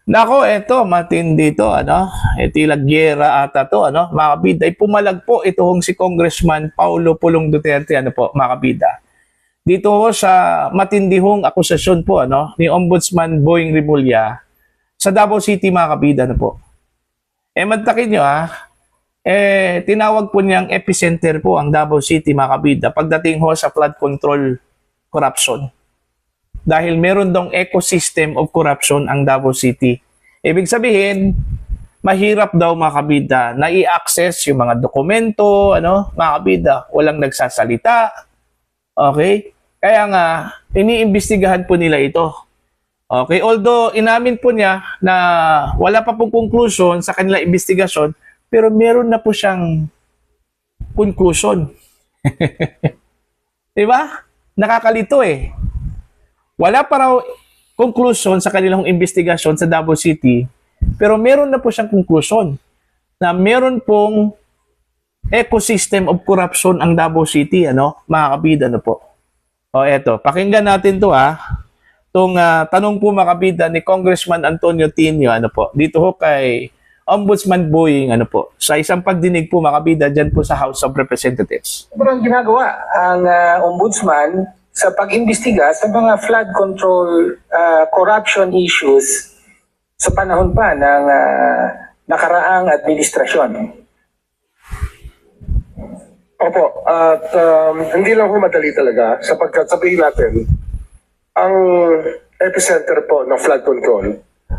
Nako, eto, matindi to, ano? E tila giyera ata to, ano? Mga kabida, ay pumalag po itong si Congressman Paulo Pulong Duterte, ano po, mga kabida. Dito ho sa matindihong akusasyon po, ano, ni Ombudsman Boying Rimulya sa Davao City, mga kabida, ano po. Mantakin nyo, tinawag po niyang epicenter po ang Davao City, mga kabida, pagdating ho sa flood control corruption. Dahil meron dong ecosystem of corruption ang Davao City. Ibig sabihin, mahirap daw mga kabida na i-access yung mga dokumento, ano, mga kabida, walang nagsasalita. Okay? Kaya nga, iniimbestigahan po nila ito. Okay? Although, inamin po niya na wala pa pong conclusion sa kanilang investigasyon, pero meron na po siyang conclusion. Diba? Nakakalito eh. Wala pa raw conclusion sa kanilang investigasyon sa Davao City, pero meron na po siyang conclusion na meron pong ecosystem of corruption ang Davao City, ano, mga kabida, ano po. O eto, pakinggan natin to Itong tanong po mga kabida ni Congressman Antonio Tinio, ano po, dito ho kay Ombudsman Boying, ano po, sa isang pagdinig po mga kabida dyan po sa House of Representatives. Sobrang ginagawa ang ombudsman sa pag-imbestiga sa mga flood control corruption issues sa panahon pa ng nakaraang administrasyon. Opo, at hindi lang ho madali talaga sapagkat sabihin natin, ang epicenter po ng flood control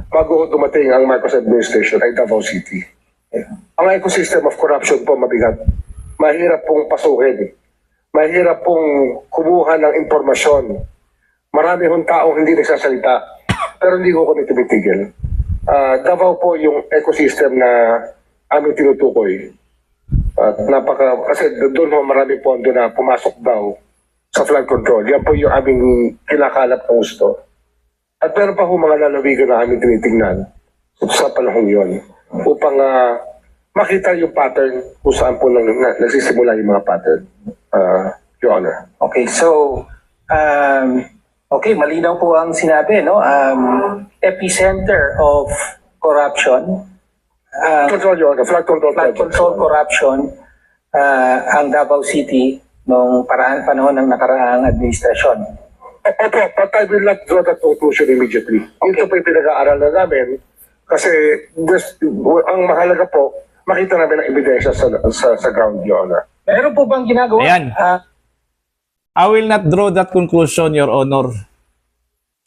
bago dumating ang Marcos administration ay Davao City. Ang ecosystem of corruption po mabigat. Mahirap pong pasuhin. Mahirap pong kumuha ng impormasyon. Marami hong taong hindi nagsasalita, pero hindi ko kami tumitigil. Davao po yung ecosystem na aming tinutukoy. At kasi doon ho marami pondo na pumasok daw sa flood control. Yan po yung aming kinakalap ng gusto. At meron pa ho mga lalawigan na aming tinitingnan sa panahong yon upang makita yung pattern kung saan po nagsisimula yung mga pattern. Your Honor. Okay, so malinaw po ang sinabi, no? Epicenter of corruption. Control, Your Honor. Flood control Flood project. control corruption ang Davao City noong panahon ng nakaraang administrasyon. Opo, but I will not draw that conclusion immediately. Ito po yung pinag-aaralan namin kasi ang mahalaga po, makita namin ang ebidensya sa ground, Your Honor. Meron po bang ginagawa? Ayan. I will not draw that conclusion, Your Honor.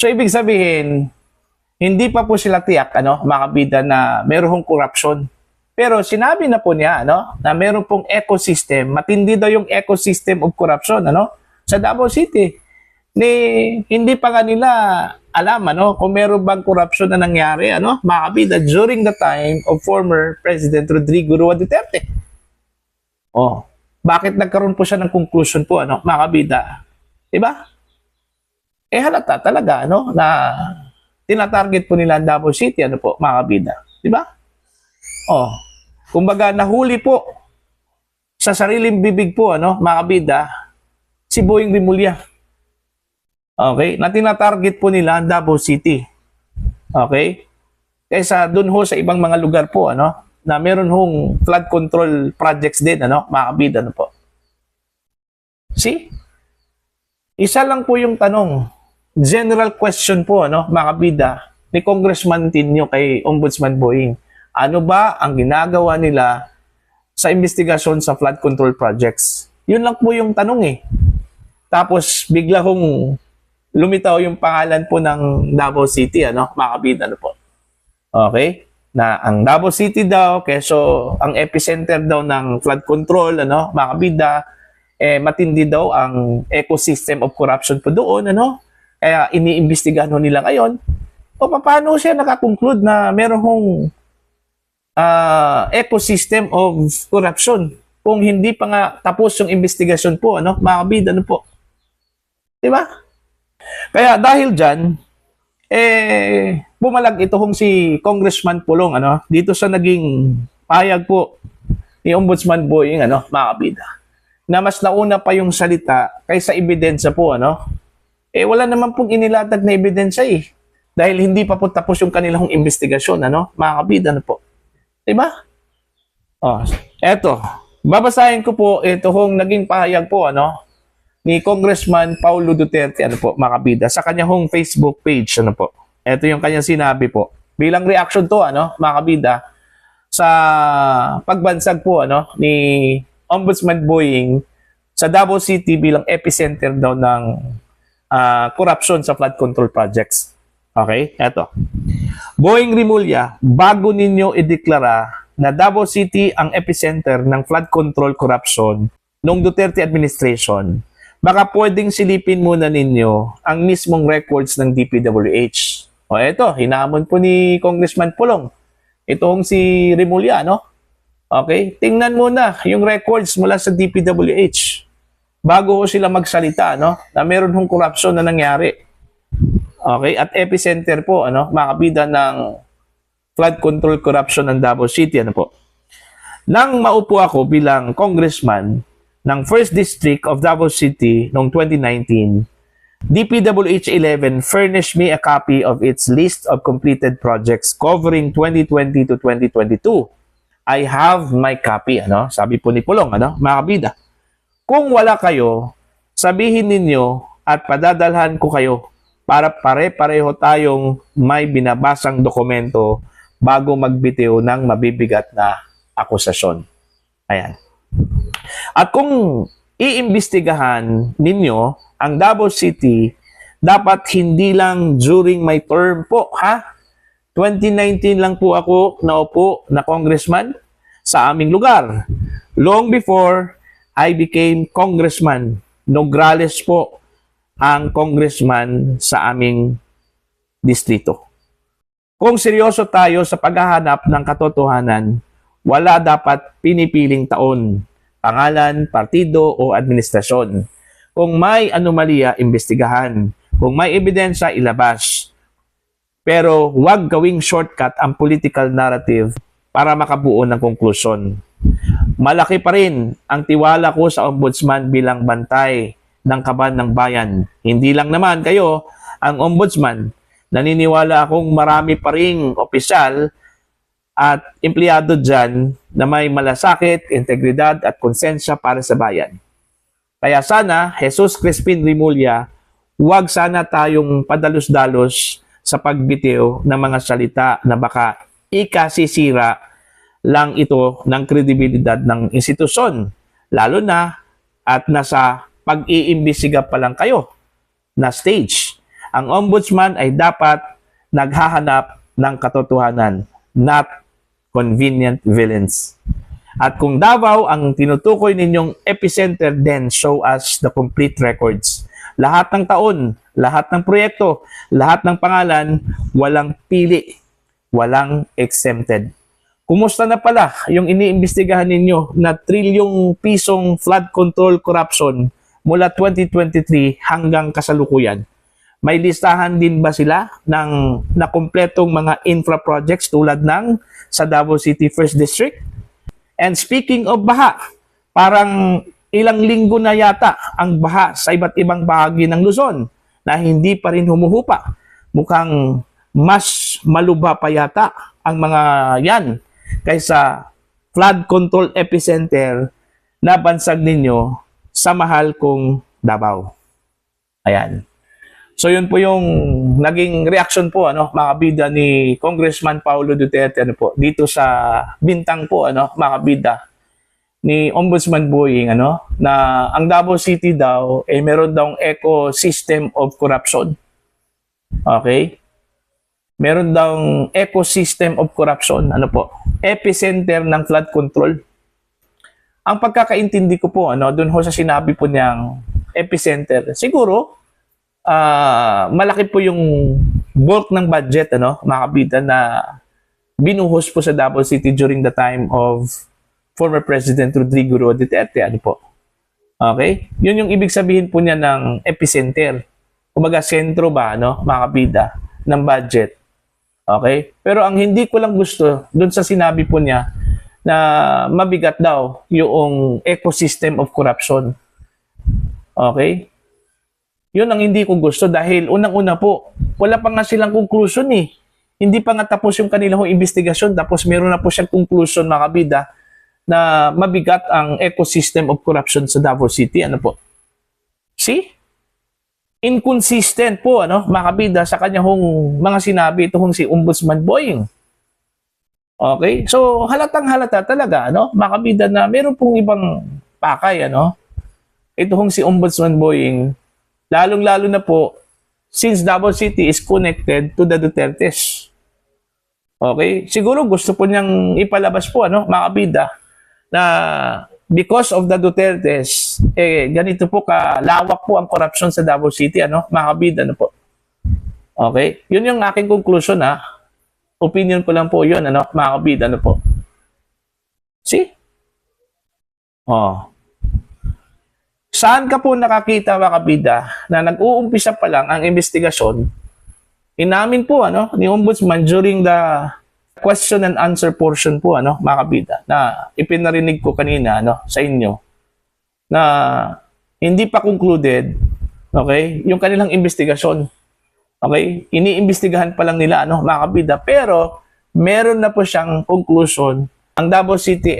So, ibig sabihin, hindi pa po sila tiyak, ano, mga kabida, na mayroong corruption. Pero sinabi na po niya, ano, na mayroon pong ecosystem, matindi daw yung ecosystem of corruption, ano, sa Davao City. Hindi pa nga nila alam, ano, kung mayroon bang corruption na nangyari, ano, mga kabida, during the time of former President Rodrigo Roa Duterte. Oh, bakit nagkaroon po siya ng conclusion po, ano, mga kabida? Diba? Halata talaga, ano, na tinatarget po nila ang Davao City, ano po, mga kabida. Diba? Oh, kumbaga, nahuli po sa sariling bibig po, ano, mga kabida, si Boying Rimulya. Okay? Na tinatarget po nila ang Davao City. Okay? Kaysa dun ho sa ibang mga lugar po, ano, na meron hong flood control projects din, ano, mga kabida, ano po. See? Isa lang po yung tanong. General question po, ano, mga kabida, ni Congressman Tinio kay Ombudsman Boying. Ano ba ang ginagawa nila sa investigasyon sa flood control projects? Yun lang po yung tanong eh. Tapos bigla hong lumitaw yung pangalan po ng Davao City, ano, mga kabida, ano po. Okay? Na ang Davao City daw, keso ang epicenter daw ng flood control, ano, mga kabida, matindi daw ang ecosystem of corruption po doon, ano. Kaya iniimbestigahan nila ngayon. O paano siya nakakonclude na merong ecosystem of corruption kung hindi pa nga tapos yung investigasyon po, ano, mga kabida, ano po. Diba? Kaya dahil dyan, bumalag itong si Congressman Pulong, ano, dito sa naging payag po ni Ombudsman Boying, ano, mga kabida, na mas nauna pa yung salita kaysa ebidensya po, ano. Wala naman pong inilatag na ebidensya eh. Dahil hindi pa po tapos yung kanilang investigasyon, ano? Mga kabida, ano po? Diba? Oh, eto. Babasahin ko po ito hong naging pahayag po, ano? Ni Congressman Paulo Duterte, ano po, mga kabida, sa kanya hong Facebook page, ano po. Ito yung kanyang sinabi po. Bilang reaction to, ano, mga kabida, sa pagbansag po, ano, ni Ombudsman Boying sa Davao City bilang epicenter daw ng corruption sa flood control projects. Okay? Eto. Boying Rimulya, bago ninyo ideklara na Davao City ang epicenter ng flood control corruption noong Duterte administration, baka pwedeng silipin muna ninyo ang mismong records ng DPWH. O eto, hinamon po ni Congressman Pulong. Itong si Rimulya, no? Okay? Tingnan muna yung records mula sa DPWH bago sila magsalita, no? Na meron hong corruption na nangyari. Okay? At epicenter po, ano? Makabida ng flood control corruption ng Davao City, ano po? Nang maupo ako bilang congressman ng 1st District of Davao City noong 2019, DPWH 11 furnished me a copy of its list of completed projects covering 2020 to 2022. I have my copy, ano? Sabi po ni Pulong, ano? Mga kabida. Kung wala kayo, sabihin ninyo at padadalhan ko kayo para pare-pareho tayong may binabasang dokumento bago magbitiw ng mabibigat na akusasyon. Ayan. At kung iimbestigahan ninyo ang Davao City, dapat hindi lang during my term po, ha? 2019 lang po ako naupo na congressman sa aming lugar. Long before I became congressman, Nograles po ang congressman sa aming distrito. Kung seryoso tayo sa paghahanap ng katotohanan, wala dapat pinipiling taon, pangalan, partido o administrasyon. Kung may anomalya, imbestigahan. Kung may ebidensya, ilabas. Pero huwag gawing shortcut ang political narrative para makabuo ng konklusyon. Malaki pa rin ang tiwala ko sa ombudsman bilang bantay ng kaban ng bayan. Hindi lang naman kayo ang ombudsman. Naniniwala akong marami pa ring opisyal at empleyado dyan na may malasakit, integridad at konsensya para sa bayan. Kaya sana, Jesus Crispin Rimulya, huwag sana tayong padalos-dalos sa pagbitiw ng mga salita na baka ikasisira lang ito ng kredibilidad ng institusyon. Lalo na at nasa pag-iimbestiga pa lang kayo na stage. Ang ombudsman ay dapat naghahanap ng katotohanan, not convenient villains. At kung Davao ang tinutukoy ninyong epicenter, then show us the complete records. Lahat ng taon, lahat ng proyekto, lahat ng pangalan, walang pili, walang exempted. Kumusta na pala yung iniimbestigahan ninyo na trilyong pisong flood control corruption mula 2023 hanggang kasalukuyan? May listahan din ba sila ng nakumpletong mga infra projects tulad ng sa Davao City 1st District? And speaking of baha, parang ilang linggo na yata ang baha sa iba't ibang bahagi ng Luzon na hindi pa rin humuhupa. Mukhang mas malubha pa yata ang mga yan kaysa flood control epicenter na bansag ninyo sa mahal kong Davao. Ayan. So yun po yung naging reaction po, ano, mga kabida ni Congressman Paulo Duterte, ano po, dito sa bintang po, ano, mga kabida ni Ombudsman Boying, ano, na ang Davao City daw ay meron daw ecosystem of corruption. Okay? Meron daw ecosystem of corruption, ano po, epicenter ng flood control. Ang pagkakaintindi ko po, ano, dun ho sa sinabi po niyang epicenter, siguro malaki po yung bulk ng budget, ano, mga kabida, na binuhos po sa Davao City during the time of former President Rodrigo Roa Duterte, ano po. Okay? Yun yung ibig sabihin po niya ng epicenter. Kumbaga, sentro ba, ano, mga kabida, ng budget. Okay? Pero ang hindi ko lang gusto dun sa sinabi po niya na mabigat daw yung ecosystem of corruption. Okay? Yun ang hindi ko gusto dahil unang-una po, wala pa nga silang conclusion eh. Hindi pa nga tapos yung kanilang investigasyon tapos meron na po siyang conclusion mga kabida na mabigat ang ecosystem of corruption sa Davao City. Ano po? See? Inconsistent po mga kabida sa kanyang mga sinabi itong si Ombudsman Boying. Okay? So halatang halata talaga mga kabida na meron pong ibang pakay itong si Ombudsman Boying. Lalong-lalo na po, since Davao City is connected to the Dutertes. Okay? Siguro gusto po niyang ipalabas po, mga kabida, na because of the Dutertes, ganito po kalawak po ang corruption sa Davao City, mga kabida, Okay? Yun yung aking conclusion, Opinion ko lang po yun, mga kabida, po. See? Saan ka po nakakita mga kabida na nag-uumpisa pa lang ang investigasyon? Inamin po ni Ombudsman during the question and answer portion po mga kabida na ipinarinig ko kanina sa inyo na hindi pa concluded yung kanilang investigasyon. Okay? Iniimbestigahan pa lang nila mga kabida pero meron na po siyang conclusion. Ang Davao City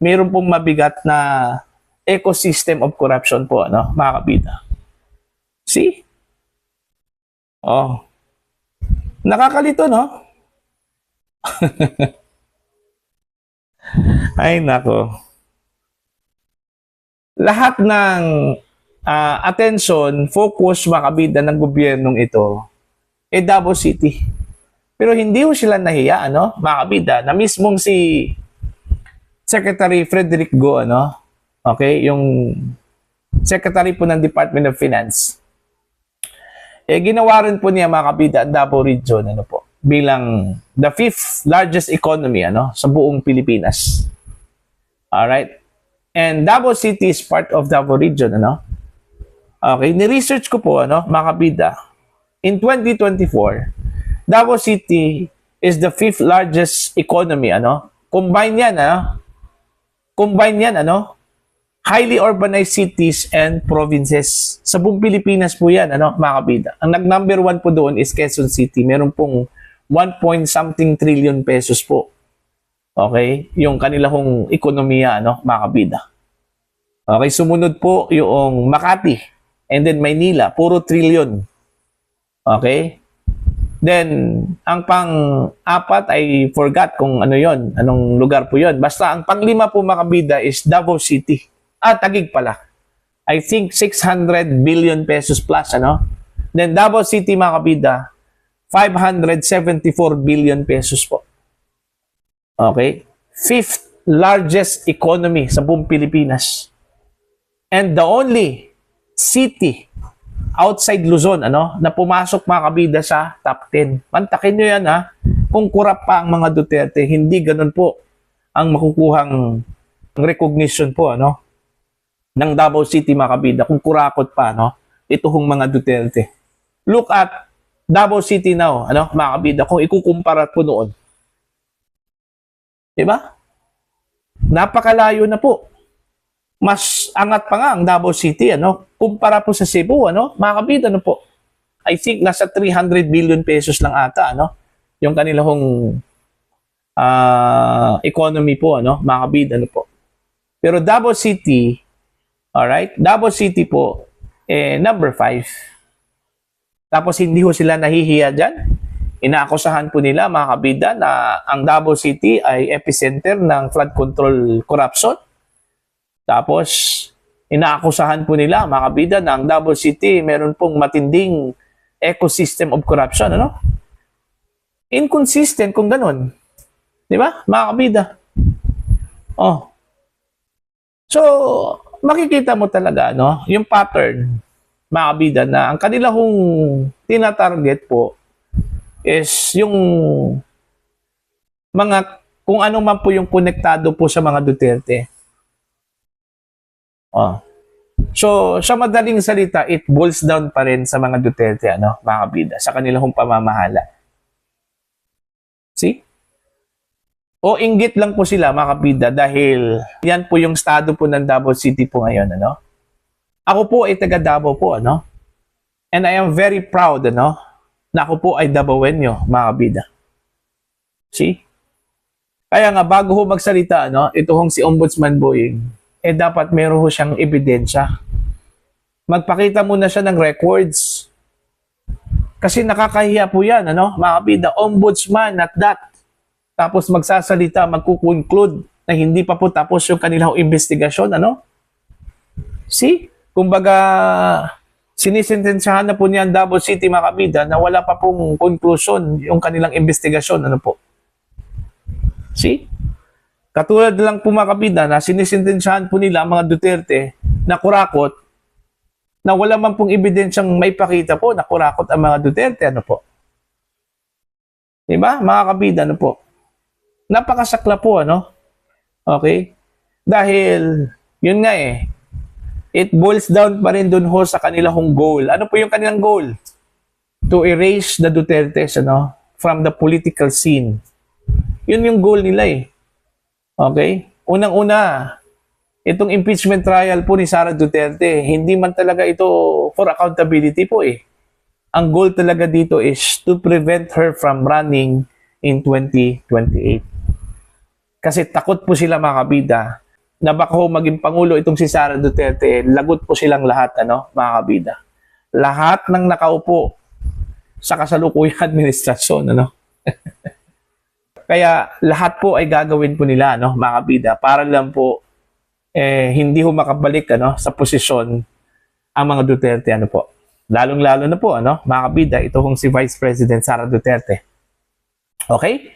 meron pong mabigat na ecosystem of corruption po, mga kabida. See? Nakakalito, Ay, nako. Lahat ng attention, focus, mga kabida ng gobyernong ito, Davao City. Pero hindi ho sila nahiya, mga kabida, na mismong si Secretary Frederick Go, okay, yung secretary po ng Department of Finance. Ginawa rin po niya mga kabida ang Davao Region bilang the 5th largest economy sa buong Pilipinas. Alright? And Davao City is part of Davao Region. Okay, ni-research ko po mga kabida. In 2024, Davao City is the 5th largest economy. Combine yan, highly urbanized cities and provinces. Sa buong Pilipinas po yan, mga kabida. Ang nag-number 1 po doon is Quezon City. Meron pong 1.something trillion pesos po. Okay? Yung kanilang ekonomiya, mga kabida. Okay, sumunod po yung Makati and then Maynila, puro trillion. Okay? Then, ang pang-apat ay forgot kung anong lugar po yon. Basta ang pang-5 po mga kabida is Davao City. Taguig pala. I think 600 billion pesos plus, Then Davao City, mga kabida, 574 billion pesos po. Okay? 5th largest economy sa buong Pilipinas. And the only city outside Luzon, na pumasok mga kabida sa top 10. Mantakin nyo yan, Kung kurap pa ang mga Duterte, hindi ganun po ang makukuhang recognition po, ng Davao City mga kabida kung kurakot pa itong mga Duterte. Look at Davao City now, mga kabida, kung ikukumpara po noon. 'Di ba? Napakalayo na po. Mas angat pa nga ang Davao City kumpara po sa Cebu mga kabida po. I think nasa 300 billion pesos lang ata yung kanilang economy po mga kabida po. Pero Davao City, alright? Davao City po, number 5. Tapos hindi ho sila nahihiya dyan. Inaakusahan po nila, mga kabida, na ang Davao City ay epicenter ng flood control corruption. Tapos, inaakusahan po nila, mga kabida, na ang Davao City meron pong matinding ecosystem of corruption. Inconsistent kung ganun. Di ba, mga kabida? So, makikita mo talaga, yung pattern, mga kabida, na ang kanilang tinatarget po is yung kung ano man po yung konektado po sa mga Duterte. So, sa madaling salita, it boils down pa rin sa mga Duterte, mga kabida, sa kanilang pamamahala. See? O inggit lang po sila, mga kabida, dahil yan po yung estado po ng Davao City po ngayon, Ako po ay taga Davao po, And I am very proud, ano, na ako po ay Dabawenyo, mga kabida. See? Kaya nga, bago ho magsalita, ano, ito hong si Ombudsman Boying, dapat meron ho siyang ebidensya. Magpakita muna siya ng records. Kasi nakakahiya po yan, ano, mga kabida, ombudsman at that. Tapos magsasalita, magkukonclude na hindi pa po tapos yung kanilang investigasyon, ano? See? Kumbaga, sinisintensyahan na po niya ang Davao City, mga kabida, na wala pa pong conclusion yung kanilang investigasyon, ano po? See? Katulad lang po, mga kabida, na sinisintensyahan po nila ang mga Duterte na kurakot, na wala man pong ebidensyang may pakita po na kurakot ang mga Duterte, ano po? Diba? Mga kabida, ano po? Napakasakla po, ano? Okay? Dahil, yun nga it boils down pa rin dun ho sa kanilang goal. Ano po yung kanilang goal? To erase the Dutertes, ano? From the political scene. Yun yung goal nila Okay? Unang-una, itong impeachment trial po ni Sara Duterte, hindi man talaga ito for accountability po Ang goal talaga dito is to prevent her from running in 2028. Kasi takot po sila, mga kabida, na baka ho maging Pangulo itong si Sara Duterte, lagot po silang lahat, ano, mga kabida. Lahat ng nakaupo sa kasalukuyang administrasyon, ano. Kaya lahat po ay gagawin po nila, no, mga kabida, para lang po hindi ho makabalik, ano, sa posisyon ang mga Duterte, ano po. Lalong-lalo na po, ano, mga kabida, ito hong si Vice President Sara Duterte. Okay?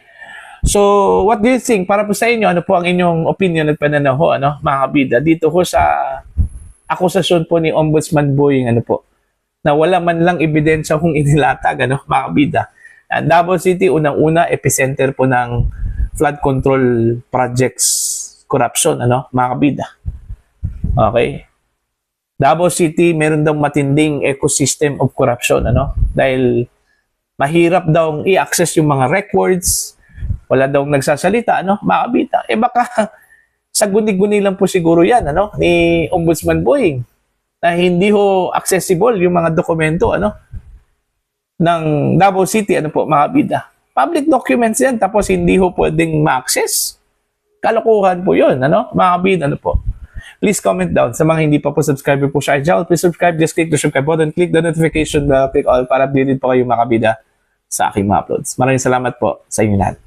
So, what do you think? Para po sa inyo, ano po ang inyong opinion at pananaw ho, ano, mga kabida, dito ho sa akusasyon po ni Ombudsman Boying, ano po, na wala man lang ebidensya kung inilatag, ano, mga kabida. And Davao City, unang-una, epicenter po ng flood control projects corruption, ano, mga kabida. Okay? Davao City, meron daw matinding ecosystem of corruption, ano, dahil mahirap daw i-access yung mga records, wala daw nagsasalita, ano, mga kabida. Baka sa guni-guni lang po siguro yan, ano, ni Ombudsman Boying, na hindi ho accessible yung mga dokumento, ano, ng Davao City, ano po, mga kabida. Public documents yan, tapos hindi ho pwedeng ma-access. Kalokohan po yun, ano, mga kabida, ano po. Please comment down sa mga hindi pa po subscriber po sa channel. Please subscribe, just click the subscribe button, click the notification bell, click all para updated po kayo, mga kabida, sa aking mga uploads. Maraming salamat po sa inyo lahat.